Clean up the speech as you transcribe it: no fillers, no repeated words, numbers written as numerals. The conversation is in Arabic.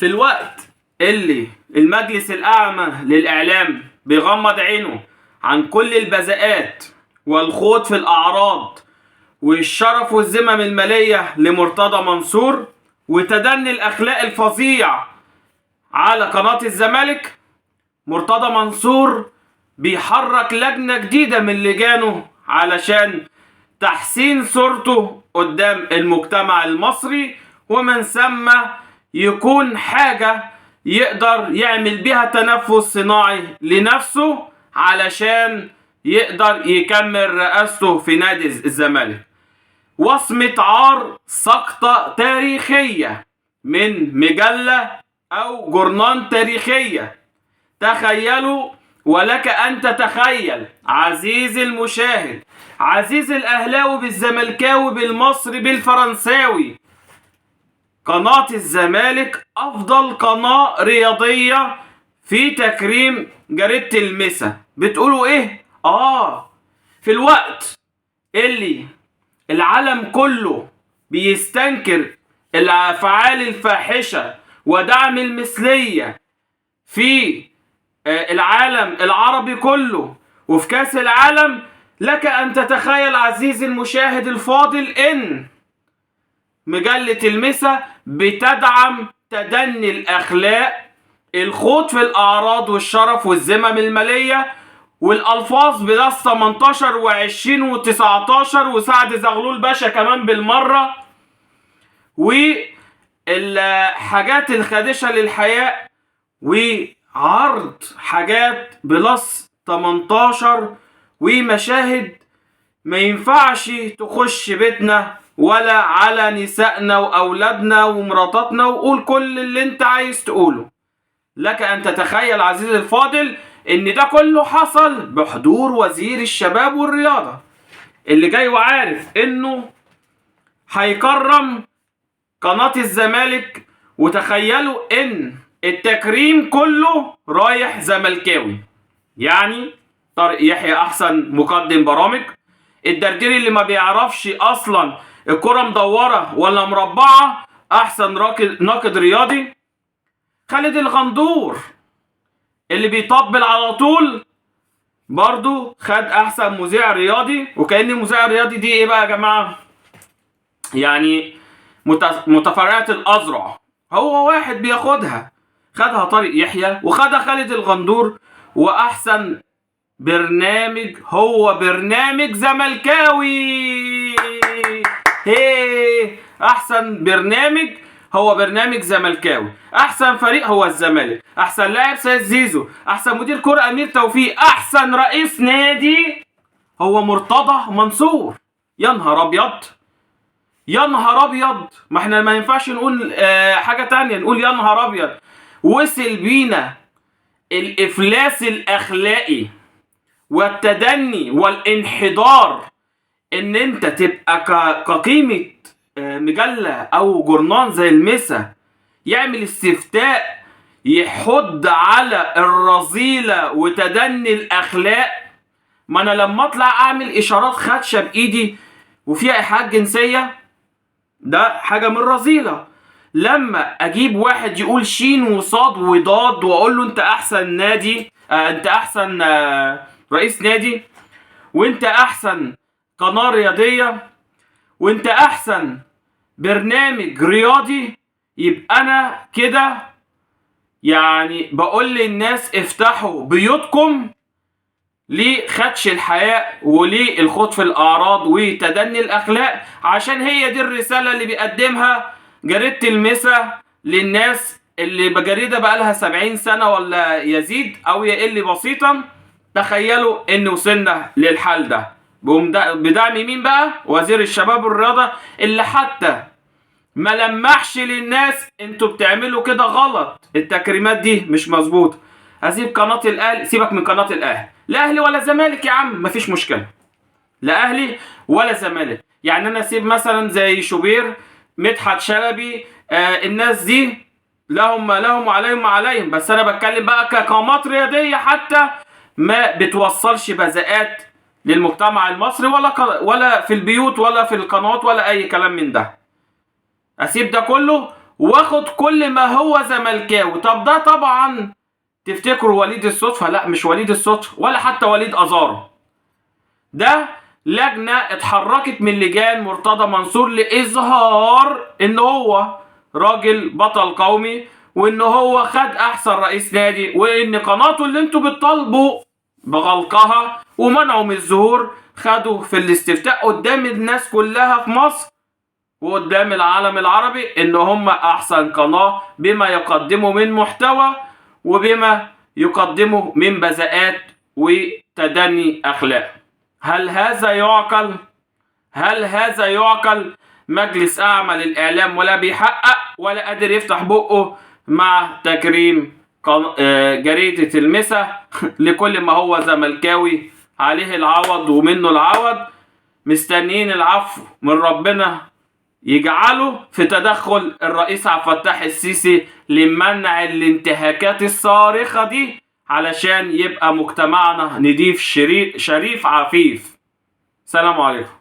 في الوقت اللي المجلس الأعمى للإعلام بيغمض عينه عن كل البذاءات والخوض في الأعراض والشرف والذمم المالية لمرتضى منصور وتدني الأخلاق الفظيع على قناة الزمالك، مرتضى منصور بيحرك لجنة جديدة من لجانه علشان تحسين صورته قدام المجتمع المصري، ومن ثم يكون حاجة يقدر يعمل بيها تنفس صناعي لنفسه علشان يقدر يكمل رئاسته في نادي الزمالك. وصمة عار سقطة تاريخية من مجلة أو جورنان تاريخية. تخيلوا ولك أن تتخيل عزيزي المشاهد، عزيزي الأهلاوي بالزملكاوي بالمصري بالفرنساوي، قناة الزمالك أفضل قناة رياضية في تكريم جريدة المسا. بتقولوا إيه؟ في الوقت اللي العالم كله بيستنكر الأفعال الفاحشة ودعم المثلية في العالم العربي كله وفي كاس العالم، لك أن تتخيل عزيزي المشاهد الفاضل إن مجلة المسا بتدعم تدني الأخلاق، الخوض في الأعراض والشرف والذمم المالية والألفاظ بلس 18 و20 و19 وسعد زغلول باشا كمان بالمرة، والحاجات الخادشة للحياء وعرض حاجات بلس 18 ومشاهد ما ينفعش تخش بيتنا ولا على نسائنا وأولادنا ومراتاتنا، وقول كل اللي انت عايز تقوله. لك أن تتخيل عزيزي الفاضل ان ده كله حصل بحضور وزير الشباب والرياضة اللي جاي وعارف انه هيكرم قناة الزمالك. وتخيلوا ان التكريم كله رايح زملكاوي، يعني طارق يحيى احسن مقدم برامج، الدرديري اللي ما بيعرفش اصلا الكرة مدورة ولا مربعة احسن ناقد رياضي، خالد الغندور اللي بيطبل على طول برضو خد احسن مذيع رياضي. وكأن المذيع الرياضي دي ايه بقى يا جماعة؟ يعني متفرعة الأذرع، هو واحد بياخدها، خدها طارق يحيى وخدها خالد الغندور. واحسن برنامج هو برنامج زملكاوي، احسن برنامج هو برنامج زملكاوي، احسن فريق هو الزمالك، احسن لاعب سيد زيزو، احسن مدير كرة امير توفيق، احسن رئيس نادي هو مرتضى منصور. يا نهار ابيض، يا نهار ابيض، ما احنا ما ينفعش نقول حاجة تانية، نقول يا نهار ابيض. وصل بينا الافلاس الاخلاقي والتدني والانحدار ان انت تبقى كقيمة مجلة او جورنان زي المسا يعمل استفتاء يحض على الرذيلة وتدني الاخلاق. ما انا لما اطلع اعمل اشارات خدشة بايدي وفيها ايحاءات جنسية ده حاجة من رذيلة. لما اجيب واحد يقول شين وصاد وضاد واقول له انت احسن نادي، انت احسن رئيس نادي، وانت احسن قناة رياضية، وانت احسن برنامج رياضي، يبقى انا كده يعني بقول للناس افتحوا بيوتكم لخدش الحياء وللخوض في الاعراض وتدني الاخلاق، عشان هي دي الرسالة اللي بيقدمها جريدة المسا للناس اللي بجريدة بقالها 70 سنة ولا يزيد او يقل بسيطا. تخيلوا ان وصلنا للحال ده بدعم مين بقى؟ وزير الشباب والرياضة اللي حتى ما لمحش للناس انتوا بتعملوا كده غلط، التكريمات دي مش مظبوط. هسيب قناة الاهلي، سيبك من قناة الاهلي، لا اهلي ولا زمالك يا عم، مفيش مشكلة، لا اهلي ولا زمالك. يعني انا اسيب مثلا زي شوبير، مدحت شلبي، الناس دي لهم وعليهم عليهم، بس انا بتكلم بقى كقامات رياضية حتى ما بتوصلش بذاءات للمجتمع المصري ولا في البيوت ولا في القنوات ولا اي كلام من ده. اسيب ده كله واخد كل ما هو زملكاوي. طب ده طبعا تفتكروا وليد الصدفة؟ لا، مش وليد الصدفة ولا حتى وليد أزارو. ده لجنة اتحركت من لجان مرتضى منصور لإظهار إن هو راجل بطل قومي، وإن هو خد أحسن رئيس نادي، وإن قناته اللي انتوا بتطالبوا بغلقها ومنعوا من الظهور خدوا في الاستفتاء قدام الناس كلها في مصر وقدام العالم العربي إن هم أحسن قناة بما يقدمه من محتوى وبما يقدمه من بذاءات وتدني أخلاق. هل هذا يعقل؟ هل هذا يعقل؟ مجلس أعمى للإعلام ولا بيحقق ولا قادر يفتح بقه مع تكريم جريدة المسا لكل ما هو زملكاوي عليه العوض ومنه العوض. مستنيين العفو من ربنا يجعله في تدخل الرئيس عبد الفتاح السيسي لمنع الانتهاكات الصارخة دي علشان يبقى مجتمعنا نضيف شريف عفيف. سلام عليكم.